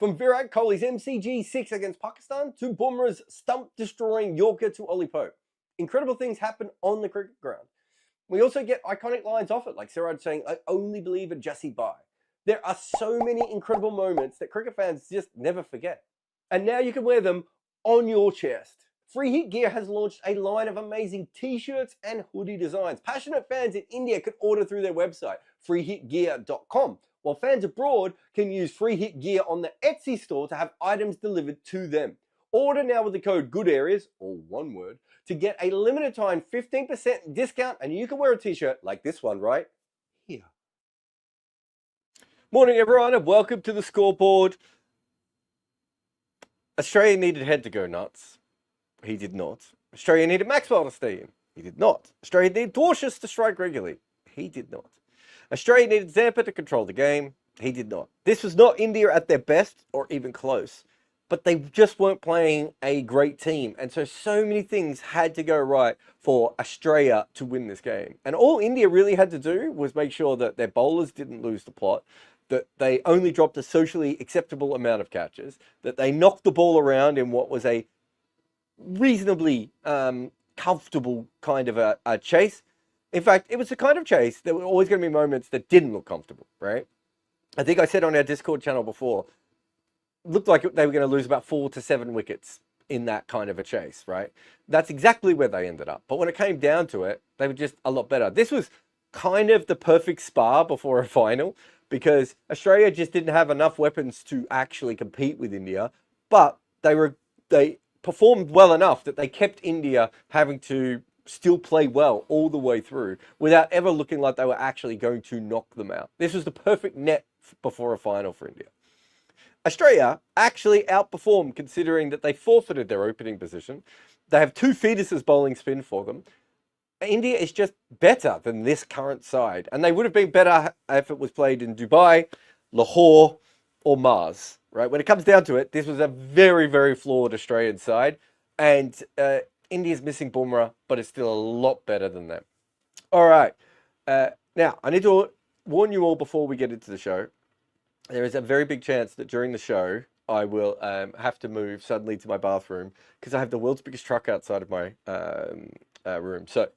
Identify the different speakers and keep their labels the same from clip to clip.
Speaker 1: From Virat Kohli's MCG6 against Pakistan to Bumrah's stump-destroying Yorker to Ollie Pope. Incredible things happen on the cricket ground. We also get iconic lines off it, like Siraj saying, "I only believe in Jassie Bye." There are so many incredible moments that cricket fans just never forget. And now you can wear them on your chest. Free Hit Gear has launched a line of amazing t-shirts and hoodie designs. Passionate fans in India can order through their website, freehitgear.com, while fans abroad can use Free Hit Gear on the Etsy store to have items delivered to them. Order now with the code GOODAREAS, all one word, to get a limited time 15% discount, and you can wear a t-shirt like this one right here. Morning everyone and welcome to the Scoreboard. Australia needed Head to go nuts. He did not. Australia needed Maxwell to stay in. He did not. Australia needed Dwarshuis to strike regularly. He did not. Australia needed Zampa to control the game. He did not. This was not India at their best or even close, but they just weren't playing a great team. And so many things had to go right for Australia to win this game. And all India really had to do was make sure that their bowlers didn't lose the plot, that they only dropped a socially acceptable amount of catches, that they knocked the ball around in what was a reasonably comfortable kind of a chase. In fact, it was the kind of chase that were always going to be moments that didn't look comfortable, right? I think I said on our Discord channel before, looked like they were going to lose about 4 to 7 wickets in that kind of a chase, right? That's exactly where they ended up. But when it came down to it, they were just a lot better. This was kind of the perfect spar before a final because Australia just didn't have enough weapons to actually compete with India, but they performed well enough that they kept India having to still play well all the way through without ever looking like they were actually going to knock them out. This was the perfect net before a final for India. Australia actually outperformed considering that they forfeited their opening position. They have 2 fetuses bowling spin for them. India is just better than this current side, and they would have been better if it was played in Dubai, Lahore, or Mars, right? When it comes down to it, this was a very, very flawed Australian side, and India's missing Bumrah, but it's still a lot better than them. All right. Now, I need to warn you all before we get into the show. There is a very big chance that during the show, I will have to move suddenly to my bathroom because I have the world's biggest truck outside of my room. So,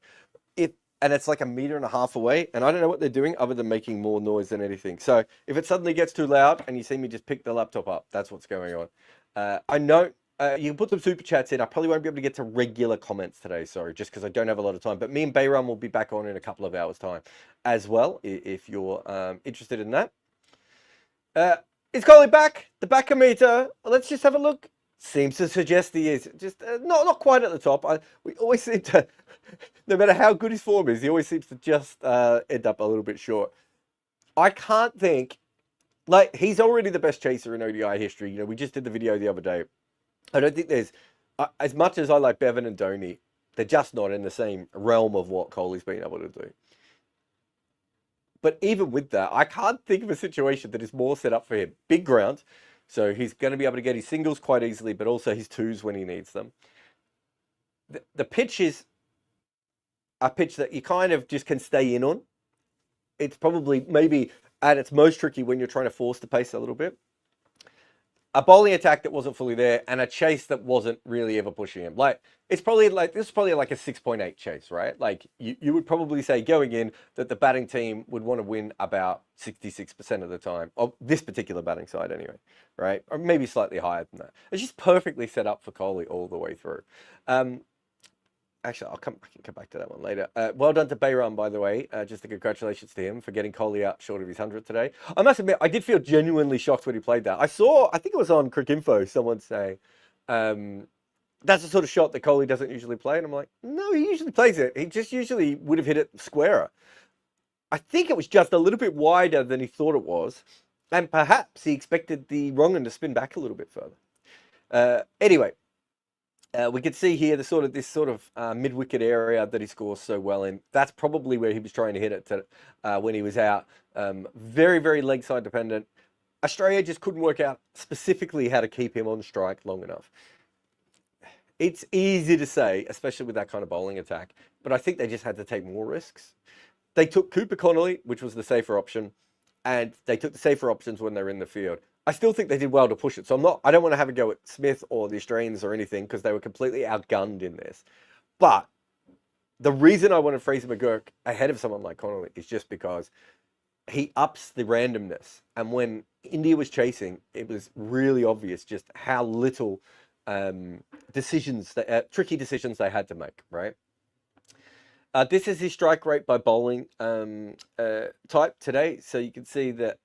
Speaker 1: and it's like 1.5 meters away, and I don't know what they're doing other than making more noise than anything. So if it suddenly gets too loud and you see me just pick the laptop up, that's what's going on. I know you can put some super chats in. I probably won't be able to get to regular comments today, sorry, just because I don't have a lot of time. But me and Bayram will be back on in a couple of hours' time as well, if you're interested in that. Is Kohli back? The backer meter. Let's just have a look. Seems to suggest he is. Just not quite at the top. We always seem to, no matter how good his form is, he always seems to just end up a little bit short. I can't think, like, he's already the best chaser in ODI history. You know, we just did the video the other day. I don't think there's, as much as I like Bevan and Dhoni, they're just not in the same realm of what Kohli's been able to do. But even with that, I can't think of a situation that is more set up for him. Big ground, so he's going to be able to get his singles quite easily, but also his twos when he needs them. The pitch is a pitch that you kind of just can stay in on. It's probably maybe at its most tricky when you're trying to force the pace a little bit. A bowling attack that wasn't fully there, and a chase that wasn't really ever pushing him. Like, it's probably like, this is probably like a 6.8 chase, right? Like, you would probably say going in that the batting team would want to win about 66% of the time, of this particular batting side anyway, right? Or maybe slightly higher than that. It's just perfectly set up for Kohli all the way through. Actually, I can come back to that one later. Well done to Bayram, by the way. Just a congratulations to him for getting Kohli out short of his 100 today. I must admit, I did feel genuinely shocked when he played that. I think it was on Crick Info, someone saying, that's the sort of shot that Kohli doesn't usually play. And I'm like, no, he usually plays it. He just usually would have hit it squarer. I think it was just a little bit wider than he thought it was. And perhaps he expected the wrong one to spin back a little bit further. Anyway. We could see here this sort of mid-wicket area that he scores so well in. That's probably where he was trying to hit it when he was out. Very, very leg side dependent. Australia just couldn't work out specifically how to keep him on strike long enough. It's easy to say, especially with that kind of bowling attack, but I think they just had to take more risks. They took Cooper Connolly, which was the safer option, and they took the safer options when they were in the field. I still think they did well to push it. So I don't want to have a go at Smith or the Australians or anything because they were completely outgunned in this. But the reason I wanted Fraser McGurk ahead of someone like Connolly is just because he ups the randomness. And when India was chasing, it was really obvious just how little tricky decisions they had to make, right? This is his strike rate by bowling type today. So you can see that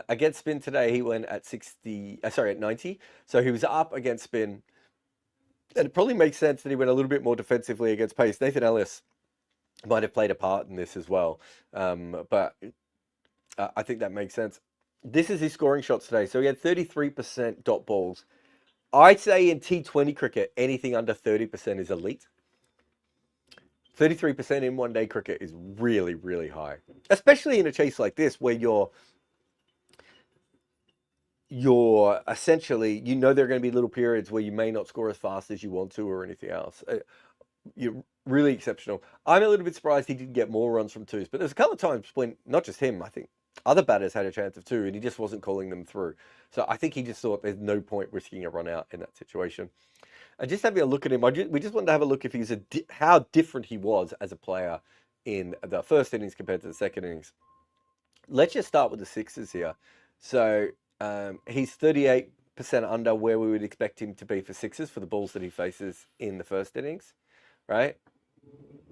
Speaker 1: against spin today, he went at 90. So he was up against spin. And it probably makes sense that he went a little bit more defensively against pace. Nathan Ellis might have played a part in this as well. But I think that makes sense. This is his scoring shots today. So he had 33% dot balls. I'd say in T20 cricket, anything under 30% is elite. 33% in one-day cricket is really, really high. Especially in a chase like this where you're essentially, there are going to be little periods where you may not score as fast as you want to or anything else. You're really exceptional. I'm a little bit surprised he didn't get more runs from twos, but there's a couple of times when, not just him, I think other batters had a chance of two and he just wasn't calling them through. So I think he just thought there's no point risking a run out in that situation. And just having a look at him, we just wanted to have a look if he's how different he was as a player in the first innings compared to the second innings. Let's just start with the sixes here. So he's 38% under where we would expect him to be for sixes for the balls that he faces in the first innings, right?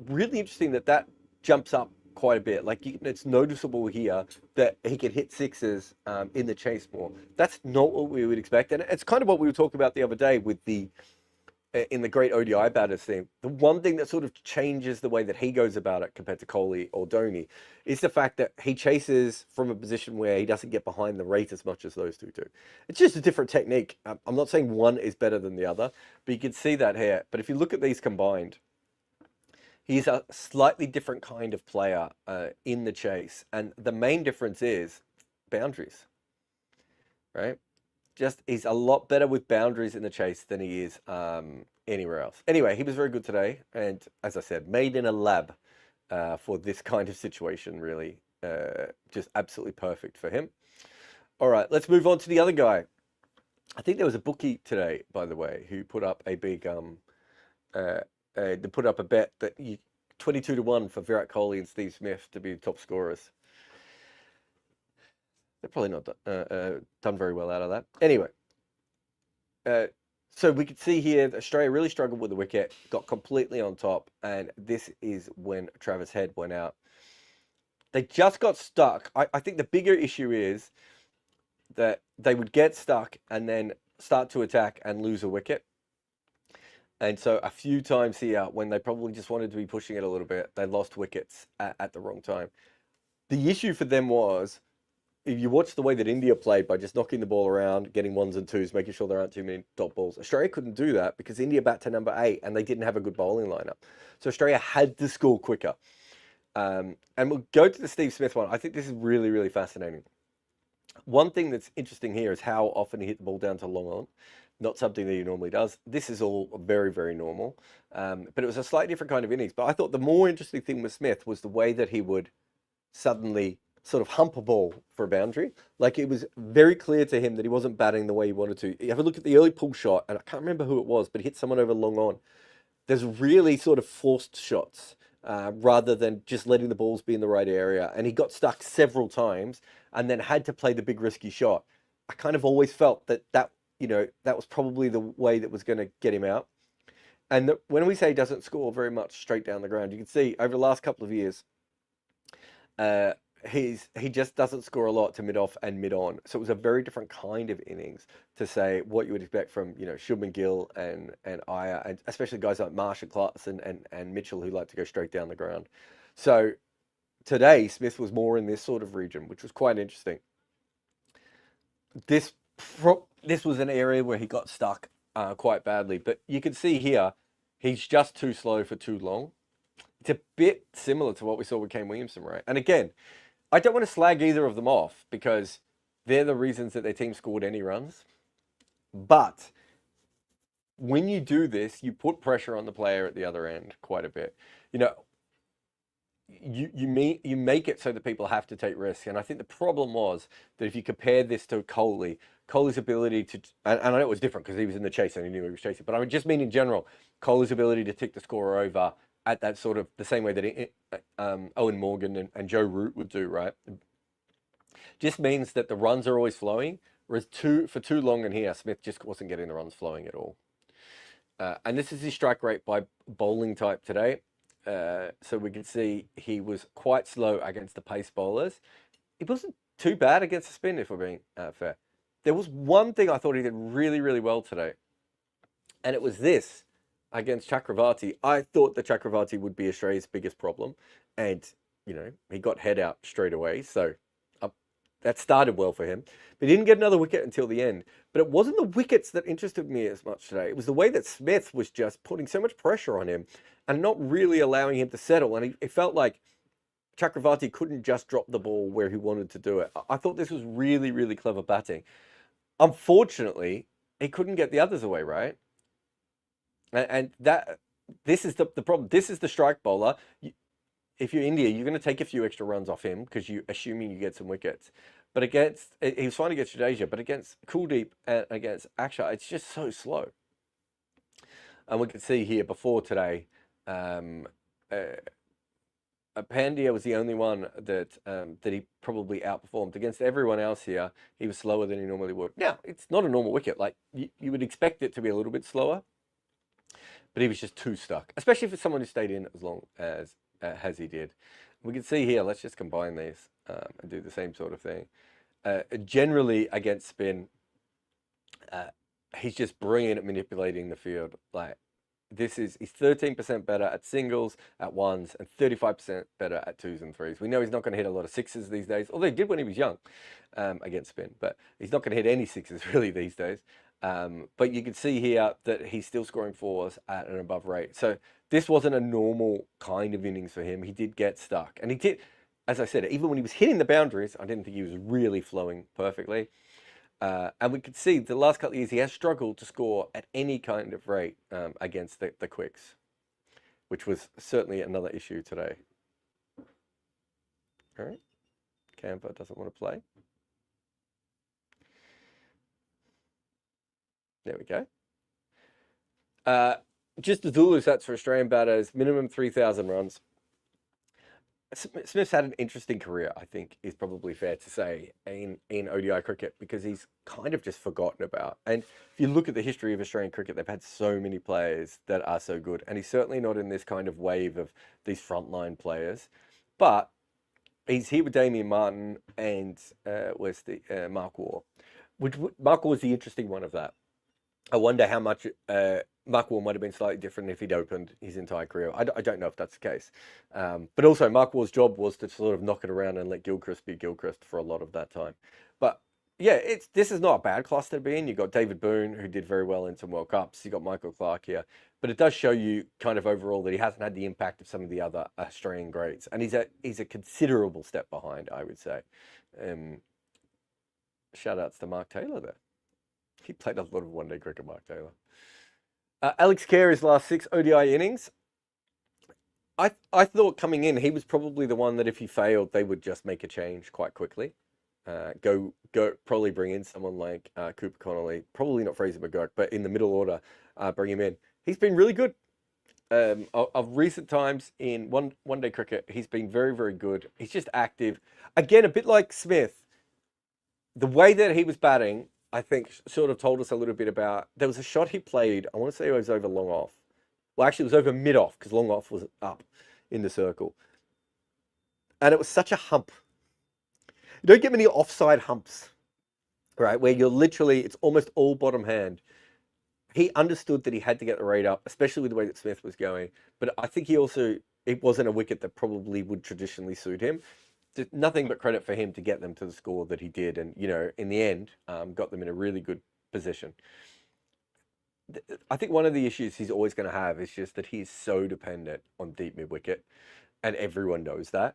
Speaker 1: Really interesting that jumps up quite a bit. Like it's noticeable here that he can hit sixes in the chase more. That's not what we would expect. And it's kind of what we were talking about the other day with in the great ODI batters thing. The one thing that sort of changes the way that he goes about it compared to Kohli or Dhoni is the fact that he chases from a position where he doesn't get behind the rate as much as those two do. It's just a different technique. I'm not saying one is better than the other, but you can see that here. But if you look at these combined, he's a slightly different kind of player in the chase. And the main difference is boundaries, right? Just he's a lot better with boundaries in the chase than he is anywhere else. Anyway, he was very good today. And as I said, made in a lab for this kind of situation, really. Just absolutely perfect for him. All right, let's move on to the other guy. I think there was a bookie today, by the way, who put up a big... they put up a bet that 22-1 for Virat Kohli and Steve Smith to be top scorers. They're probably not done very well out of that. Anyway, so we could see here that Australia really struggled with the wicket, got completely on top, and this is when Travis Head went out. They just got stuck. I think the bigger issue is that they would get stuck and then start to attack and lose a wicket. And so a few times here, when they probably just wanted to be pushing it a little bit, they lost wickets at the wrong time. The issue for them was, if you watch the way that India played by just knocking the ball around, getting ones and twos, making sure there aren't too many dot balls, Australia couldn't do that because India bat to number 8 and they didn't have a good bowling lineup. So Australia had to score quicker. And we'll go to the Steve Smith one. I think this is really, really fascinating. One thing that's interesting here is how often he hit the ball down to long on. Not something that he normally does. This is all very, very normal. But it was a slightly different kind of innings. But I thought the more interesting thing with Smith was the way that he would suddenly sort of hump a ball for a boundary. Like it was very clear to him that he wasn't batting the way he wanted to. You have a look at the early pull shot, and I can't remember who it was, but he hit someone over long on. There's really sort of forced shots rather than just letting the balls be in the right area. And he got stuck several times and then had to play the big risky shot. I kind of always felt that was probably the way that was going to get him out. And when we say he doesn't score very much straight down the ground, you can see over the last couple of years, he just doesn't score a lot to mid-off and mid-on. So it was a very different kind of innings to say what you would expect from, Shubman Gill and Iyer, and especially guys like Marsh and Clarkson and Mitchell who like to go straight down the ground. So today, Smith was more in this sort of region, which was quite interesting. This was an area where he got stuck quite badly, but you can see here, he's just too slow for too long. It's a bit similar to what we saw with Kane Williamson, right? And again, I don't want to slag either of them off because they're the reasons that their team scored any runs. But when you do this, you put pressure on the player at the other end quite a bit. You make it so that people have to take risks. And I think the problem was that if you compare this to Kohli Kohli's ability to, and I know it was different because he was in the chase and he knew he was chasing, but I would just mean in general, Kohli's ability to tick the scorer over at that sort of the same way that Owen Morgan and Joe Root would do, right? Just means that the runs are always flowing, whereas for too long in here, Smith just wasn't getting the runs flowing at all. And this is his strike rate by bowling type today. So we can see he was quite slow against the pace bowlers. He wasn't too bad against the spin, if we're being fair. There was one thing I thought he did really, really well today, and it was this against Chakravarti. I thought that Chakravarti would be Australia's biggest problem, and, you know, he got head out straight away, so that started well for him. But he didn't get another wicket until the end. But it wasn't the wickets that interested me as much today. It was the way that Smith was just putting so much pressure on him and not really allowing him to settle. And it felt like Chakravarti couldn't just drop the ball where he wanted to do it. I thought this was really, really clever batting. Unfortunately, he couldn't get the others away, right? And this is the problem. This is the strike bowler. If you're India, you're going to take a few extra runs off him because you're assuming you get some wickets. But he was fine against Jadeja, but against Kuldeep and against Akshar, it's just so slow. And we can see here before today, Pandya was the only one that he probably outperformed. Against everyone else here, he was slower than he normally would. Now, it's not a normal wicket. Like, you would expect it to be a little bit slower, but he was just too stuck, especially for someone who stayed in as long as he did. We can see here, let's just combine these and do the same sort of thing. Generally against spin, he's just brilliant at manipulating the field. Like, he's 13% better at singles, at ones, and 35% better at twos and threes. We know he's not going to hit a lot of sixes these days, although he did when he was young against spin, but he's not going to hit any sixes really these days. But you can see here that he's still scoring fours at an above rate. So this wasn't a normal kind of innings for him. He did get stuck. And he did, as I said, even when he was hitting the boundaries, I didn't think he was really flowing perfectly. And we could see the last couple of years, he has struggled to score at any kind of rate against the quicks, which was certainly another issue today. All right. Camper doesn't want to play. There we go. Just the Zulu stats for Australian batters, minimum 3,000 runs. Smith's had an interesting career, I think, is probably fair to say, in ODI cricket, because he's kind of just forgotten about. And if you look at the history of Australian cricket, they've had so many players that are so good. And he's certainly not in this kind of wave of these frontline players. But he's here with Damien Martin and Mark Waugh. Mark Waugh was the interesting one of that. I wonder how much Mark Waugh might have been slightly different if he'd opened his entire career. I don't know if that's the case. But also, Mark Waugh's job was to sort of knock it around and let Gilchrist be Gilchrist for a lot of that time. But yeah, this is not a bad cluster to be in. You've got David Boone, who did very well in some World Cups. You've got Michael Clarke here. But it does show you kind of overall that he hasn't had the impact of some of the other Australian greats. And he's a considerable step behind, I would say. Shout outs to Mark Taylor there. He played a lot of one-day cricket, Mark Taylor. Alex Carey's last 6 ODI innings. I thought coming in, he was probably the one that if he failed, they would just make a change quite quickly. Go probably bring in someone like Cooper Connolly, probably not Fraser McGurk, but in the middle order, bring him in. He's been really good. Of recent times in one-day cricket, he's been very, very good. He's just active. Again, a bit like Smith, the way that he was batting, I think, sort of told us a little bit about, there was a shot he played, I want to say it was over long off. Well, actually, it was over mid off, because long off was up in the circle. And it was such a hump. You don't get many offside humps, right? Where you're literally, it's almost all bottom hand. He understood that he had to get the rate up, especially with the way that Smith was going. But I think it wasn't a wicket that probably would traditionally suit him. Nothing but credit for him to get them to the score that he did. And, you know, in the end, got them in a really good position. I think one of the issues he's always going to have is just that he's so dependent on deep mid-wicket. And everyone knows that.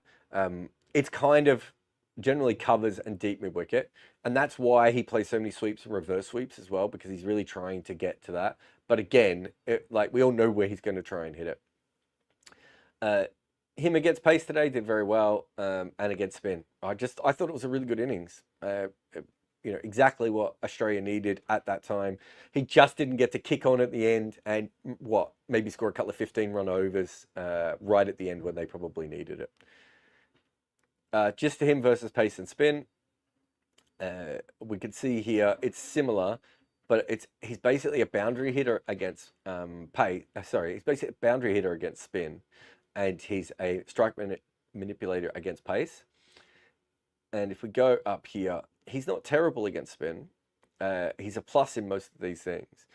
Speaker 1: It's kind of generally covers and deep mid-wicket. And that's why he plays so many sweeps and reverse sweeps as well, because he's really trying to get to that. But again, like we all know where he's going to try and hit it. Him against pace today did very well, and against spin. I thought it was a really good innings. exactly what Australia needed at that time. He just didn't get to kick on at the end and maybe score a couple of 15-run overs right at the end when they probably needed it. Just to him versus pace and spin. We can see here it's similar, but he's basically a boundary hitter against pace. He's basically a boundary hitter against spin, and he's a strike manipulator against pace. And if we go up here, he's not terrible against spin. He's a plus in most of these things.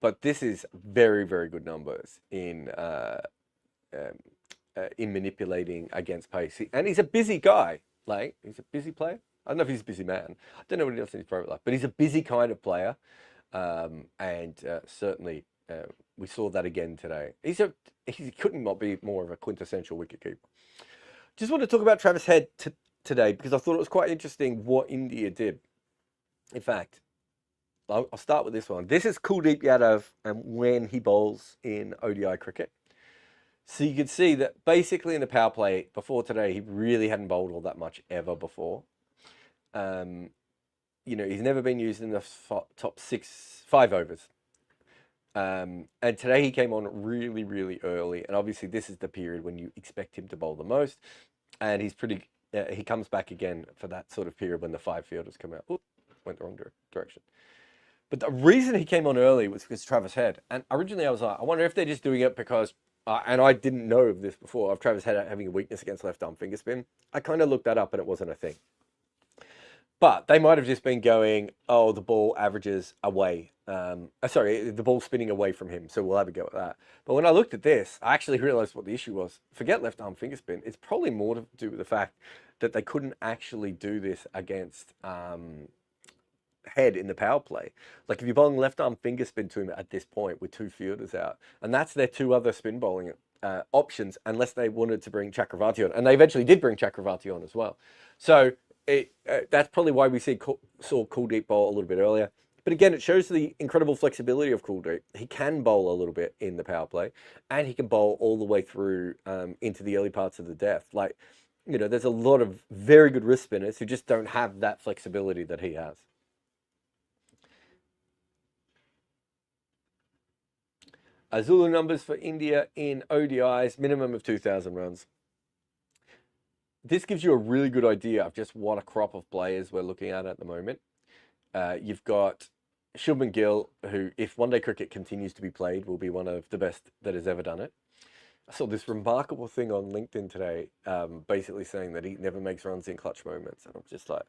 Speaker 1: But this is very, very good numbers in manipulating against pace. And he's a busy guy. Like, he's a busy player. I don't know if he's a busy man. I don't know what he does in his private life. But he's a busy kind of player. Certainly, we saw that again today. He couldn't not be more of a quintessential wicketkeeper. Just want to talk about Travis Head today because I thought it was quite interesting what India did. In fact, I'll start with this one. This is Kuldeep Yadav and when he bowls in ODI cricket. So you can see that basically in the power play before today, he really hadn't bowled all that much ever before. He's never been used in the top 5 overs. And today he came on really, really early. And obviously this is the period when you expect him to bowl the most. And he comes back again for that sort of period when the 5 fielders come out. Oops, went the wrong direction. But the reason he came on early was because Travis Head. And originally I was like, I wonder if they're just doing it because, and I didn't know of this before, of Travis Head having a weakness against left arm finger spin. I kind of looked that up and it wasn't a thing. But they might have just been going, oh, the ball averages away. The ball's spinning away from him, so we'll have a go at that. But when I looked at this, I actually realized what the issue was. Forget left arm finger spin. It's probably more to do with the fact that they couldn't actually do this against Head in the power play. Like if you're bowling left arm finger spin to him at this point with 2 fielders out, and that's their 2 other spin bowling options, unless they wanted to bring Chakravarti on. And they eventually did bring Chakravarti on as well. So that's probably why we saw Kuldeep bowl a little bit earlier. But again, it shows the incredible flexibility of Kuldeep. He can bowl a little bit in the power play, and he can bowl all the way through into the early parts of the death. Like, there's a lot of very good wrist spinners who just don't have that flexibility that he has. Zulu numbers for India in ODIs, minimum of 2,000 runs. This gives you a really good idea of just what a crop of players we're looking at the moment. You've got Shubman Gill, who, if one-day cricket continues to be played, will be one of the best that has ever done it. I saw this remarkable thing on LinkedIn today, basically saying that he never makes runs in clutch moments. And I'm just like,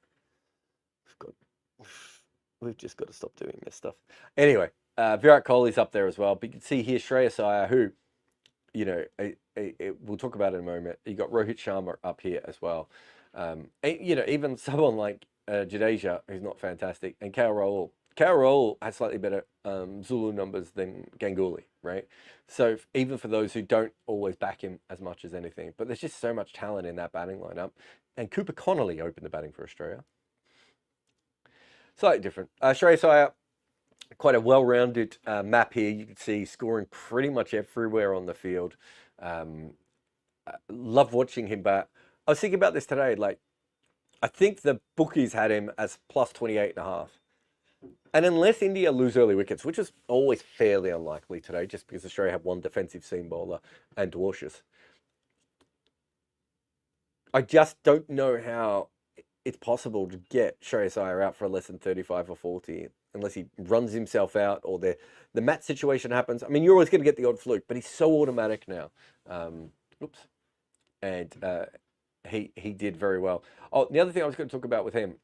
Speaker 1: we've just got to stop doing this stuff. Anyway, Virat Kohli's up there as well. But you can see here Shreyas Iyer, who, we'll talk about it in a moment. You got Rohit Sharma up here as well. Even someone like Jadeja, who's not fantastic, and KL Rahul. KL Rahul has slightly better Zulu numbers than Ganguly, right? So even for those who don't always back him as much as anything, but there's just so much talent in that batting lineup. And Cooper Connolly opened the batting for Australia. Slightly different. Shreyas Iyer, quite a well-rounded map here. You can see scoring pretty much everywhere on the field. Love watching him, but I was thinking about this today. Like, I think the bookies had him as plus 28.5. And unless India lose early wickets, which is always fairly unlikely today, just because Australia have one defensive seam bowler and Dwarshuis, I just don't know how it's possible to get Shreyas Iyer out for less than 35 or 40, unless he runs himself out or the mat situation happens. I mean, you're always going to get the odd fluke, but he's so automatic now. Oops. And he did very well. Oh, the other thing I was going to talk about with him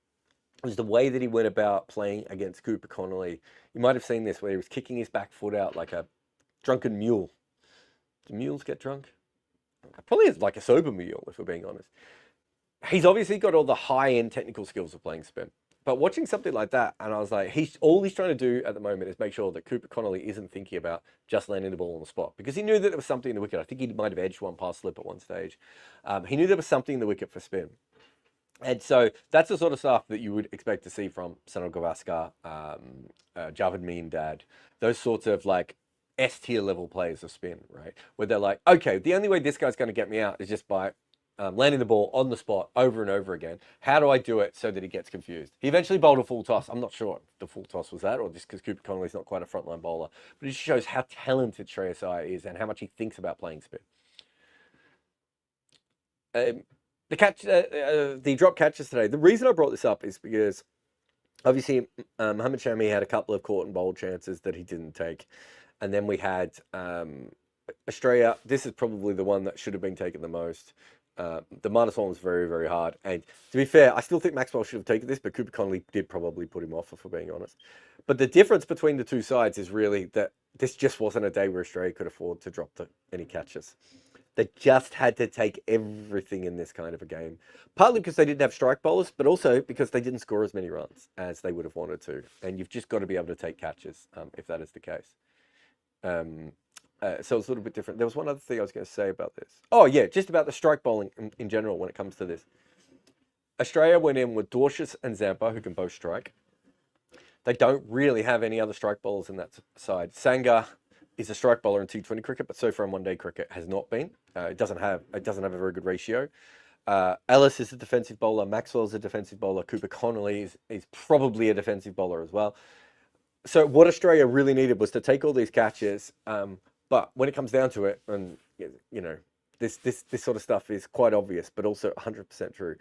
Speaker 1: was the way that he went about playing against Cooper Connolly. You might have seen this, where he was kicking his back foot out like a drunken mule. Do mules get drunk? Probably is like a sober mule, if we're being honest. He's obviously got all the high-end technical skills of playing spin. But watching something like that, and I was like, all he's trying to do at the moment is make sure that Cooper Connolly isn't thinking about just landing the ball on the spot, because he knew that there was something in the wicket. I think he might have edged one past slip at one stage. He knew there was something in the wicket for spin. And so that's the sort of stuff that you would expect to see from Sunil Gavaskar, Javed Miandad, those sorts of like S-tier level players of spin, right? Where they're like, okay, the only way this guy's going to get me out is just by landing the ball on the spot over and over again. How do I do it so that he gets confused? He eventually bowled a full toss. I'm not sure if the full toss was that or just because Cooper Connolly's not quite a frontline bowler. But it just shows how talented Shreyas Iyer is and how much he thinks about playing spin. The drop catches today. The reason I brought this up is because obviously Mohammad Shami had a couple of caught and bowled chances that he didn't take. And then we had Australia. This is probably the one that should have been taken the most. The -1 was very, very hard. And to be fair, I still think Maxwell should have taken this, but Cooper Connolly did probably put him off, if we're being honest. But the difference between the two sides is really that this just wasn't a day where Australia could afford to drop any catches. They just had to take everything in this kind of a game. Partly because they didn't have strike bowlers, but also because they didn't score as many runs as they would have wanted to. And you've just got to be able to take catches if that is the case. So it's a little bit different. There was one other thing I was going to say about this. Oh, yeah, just about the strike bowling in general when it comes to this. Australia went in with Dwarshuis and Zampa, who can both strike. They don't really have any other strike bowlers in that side. Sangha is a strike bowler in T20 cricket, but so far in one-day cricket has not been. It doesn't have a very good ratio. Ellis is a defensive bowler. Maxwell is a defensive bowler. Cooper Connolly is probably a defensive bowler as well. So what Australia really needed was to take all these catches. But when it comes down to it, and you know, this sort of stuff is quite obvious, but also 100% true.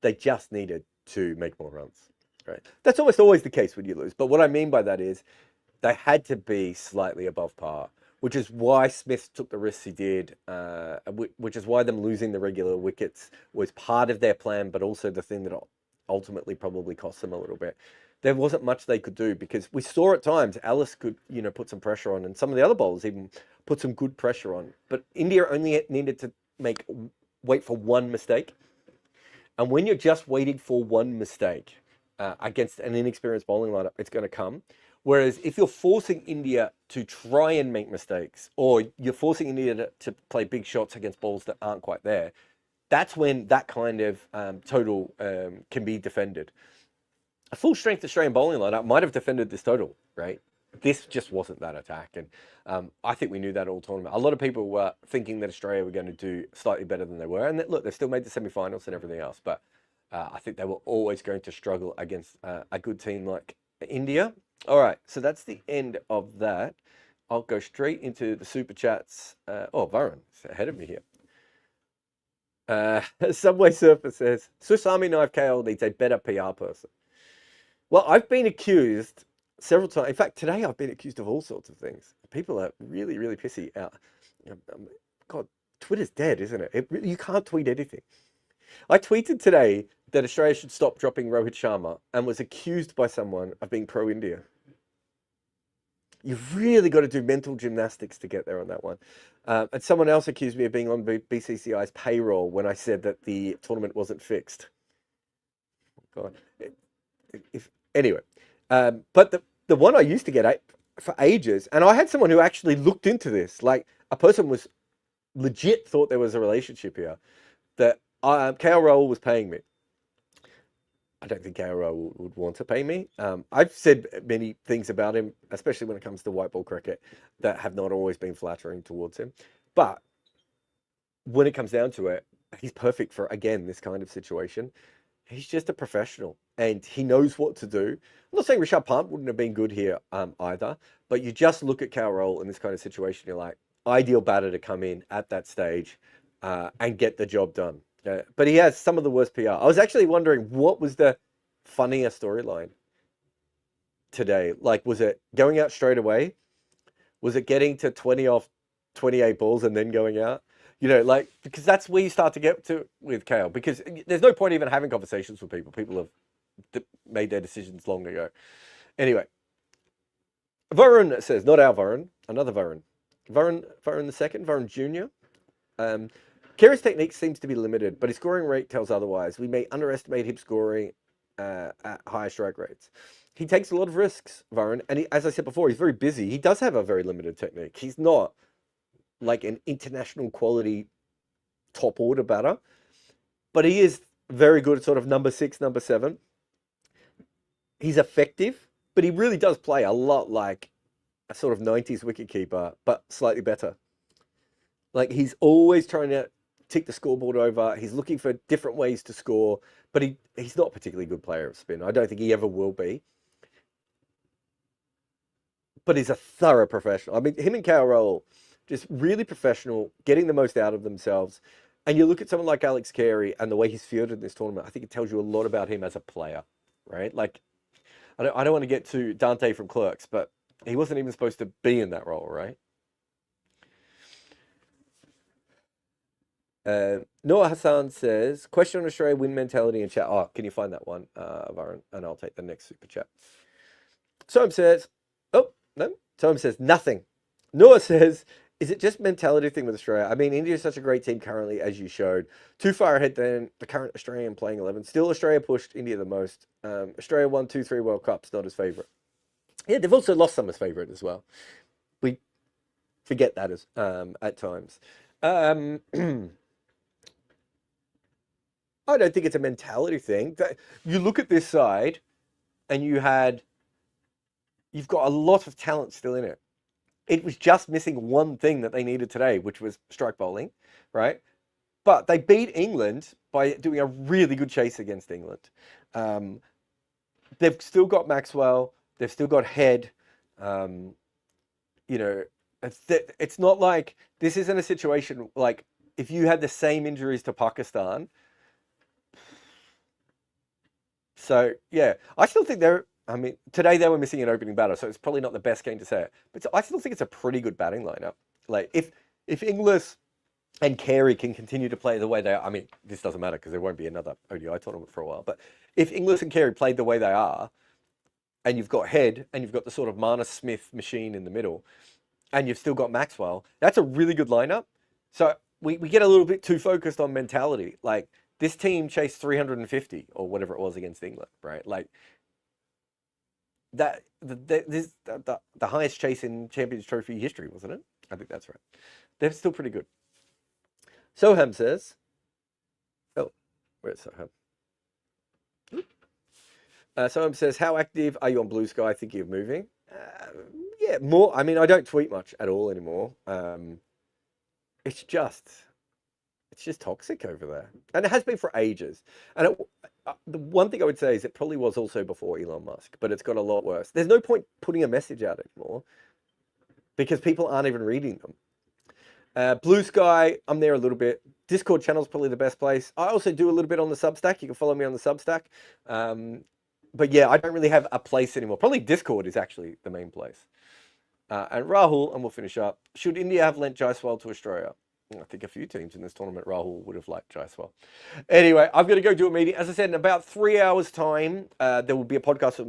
Speaker 1: They just needed to make more runs. Right? That's almost always the case when you lose. But what I mean by that is they had to be slightly above par, which is why Smith took the risks he did, which is why them losing the regular wickets was part of their plan, but also the thing that ultimately probably cost them a little bit. There wasn't much they could do because we saw at times Ellis could, put some pressure on, and some of the other bowlers even put some good pressure on. But India only needed to wait for one mistake. And when you're just waiting for one mistake against an inexperienced bowling lineup, it's going to come. Whereas if you're forcing India to try and make mistakes, or you're forcing India to play big shots against balls that aren't quite there, that's when that kind of total can be defended. A full-strength Australian bowling lineup might have defended this total, right? This just wasn't that attack. And I think we knew that all tournament. A lot of people were thinking that Australia were going to do slightly better than they were. And look, they've still made the semi-finals and everything else. But I think they were always going to struggle against a good team like India. All right, so that's the end of that. I'll go straight into the super chats. Varun is ahead of me here. Subway Surfer says, Swiss Army Knife KL needs a better PR person. Well, I've been accused several times. In fact, today I've been accused of all sorts of things. People are really, really pissy out. God, Twitter's dead, isn't it? You can't tweet anything. I tweeted today that Australia should stop dropping Rohit Sharma and was accused by someone of being pro-India. You've really got to do mental gymnastics to get there on that one. And someone else accused me of being on BCCI's payroll when I said that the tournament wasn't fixed. God. Anyway, but the one I used to get for ages, and I had someone who actually looked into this, like a person was legit thought there was a relationship here, that KL Rahul was paying me. I don't think KL Rahul would want to pay me. I've said many things about him, especially when it comes to white ball cricket, that have not always been flattering towards him. But when it comes down to it, he's perfect for, again, this kind of situation. He's just a professional and he knows what to do. I'm not saying Rishabh Pant wouldn't have been good here either, but you just look at KL Rahul in this kind of situation, you're like, ideal batter to come in at that stage and get the job done. But he has some of the worst PR. I was actually wondering, what was the funnier storyline today? Like, was it going out straight away? Was it getting to 20 off 28 balls and then going out? Because that's where you start to get to with KL, because there's no point even having conversations with people. People have made their decisions long ago. Anyway, Varun says, not our Varun, another Varun. Varun the second, Varun Jr. Carey's technique seems to be limited, but his scoring rate tells otherwise. We may underestimate him scoring at higher strike rates. He takes a lot of risks, Varun, and as I said before, he's very busy. He does have a very limited technique. He's not like an international quality top order batter, but he is very good at sort of number 6, number 7. He's effective, but he really does play a lot like a sort of 90s wicketkeeper, but slightly better. Like, he's always trying to tick the scoreboard over. He's looking for different ways to score, but he's not a particularly good player of spin. I don't think he ever will be. But he's a thorough professional. I mean, him and Carey, just really professional, getting the most out of themselves. And you look at someone like Alex Carey and the way he's fielded in this tournament, I think it tells you a lot about him as a player, right? Like, I don't want to get to Dante from Clerks, but he wasn't even supposed to be in that role, right? Noah Hassan says, question on Australia win mentality in chat. Oh, can you find that one, Varun? And I'll take the next super chat. Soam says, oh, no. Soam says, nothing. Noah says, is it just mentality thing with Australia? I mean, India is such a great team currently, as you showed. Too far ahead than the current Australian playing 11. Still, Australia pushed India the most. Australia won 2-3 World Cups, not his favourite. Yeah, they've also lost some as favourite as well. We forget that as at times. I don't think it's a mentality thing. You look at this side and you've got a lot of talent still in it. It was just missing one thing that they needed today, which was strike bowling, right? But they beat England by doing a really good chase against England. They've still got Maxwell. They've still got Head. You know, it's not like this isn't a situation like if you had the same injuries to Pakistan. So, yeah, I still think today they were missing an opening batter, so it's probably not the best game to say it. But I still think it's a pretty good batting lineup. Like, if Inglis and Carey can continue to play the way they are, I mean, this doesn't matter because there won't be another ODI tournament for a while. But if Inglis and Carey played the way they are, and you've got Head, and you've got the sort of Marnus Smith machine in the middle, and you've still got Maxwell, that's a really good lineup. So we get a little bit too focused on mentality. Like, this team chased 350 or whatever it was against England, right? Like, the highest chase in Champions Trophy history, wasn't it? I think that's right. They're still pretty good. Soham says, oh, where's Soham? Soham says, how active are you on Blue Sky thinking of moving? Yeah, more. I mean, I don't tweet much at all anymore. It's just toxic over there. And it has been for ages. And the one thing I would say is it probably was also before Elon Musk, but it's got a lot worse. There's no point putting a message out anymore because people aren't even reading them. Blue Sky, I'm there a little bit. Discord channel is probably the best place. I also do a little bit on the Substack. You can follow me on the Substack. But yeah, I don't really have a place anymore. Probably Discord is actually the main place. And Rahul, and we'll finish up. Should India have lent Jaiswal to Australia? I think a few teams in this tournament, Rahul would have liked Jaiswal. Anyway, I've got to go do a meeting. As I said, in about 3 hours' time, there will be a podcast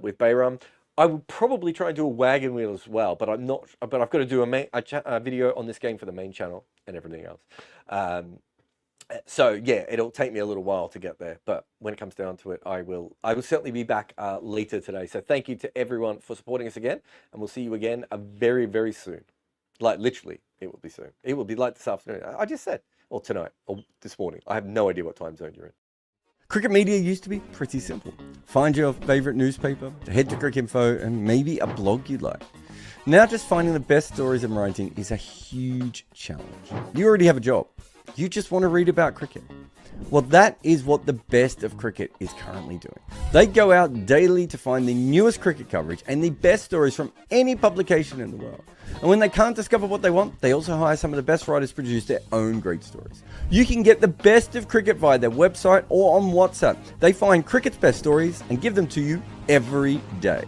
Speaker 1: with Bayram. I will probably try and do a wagon wheel as well, but I'm not. But I've got to do a video on this game for the main channel and everything else. So yeah, it'll take me a little while to get there, but when it comes down to it, I will certainly be back later today. So thank you to everyone for supporting us again, and we'll see you again very, very soon. Like literally, it will be soon. It will be like this afternoon. I just said, or tonight, or this morning. I have no idea what time zone you're in. Cricket media used to be pretty simple. Find your favourite newspaper, head to Cricinfo, and maybe a blog you like. Now just finding the best stories and writing is a huge challenge. You already have a job. You just want to read about cricket. Well, that is what the best of cricket is currently doing. They go out daily to find the newest cricket coverage and the best stories from any publication in the world. And when they can't discover what they want, they also hire some of the best writers to produce their own great stories. You can get the best of cricket via their website or on WhatsApp. They find cricket's best stories and give them to you every day.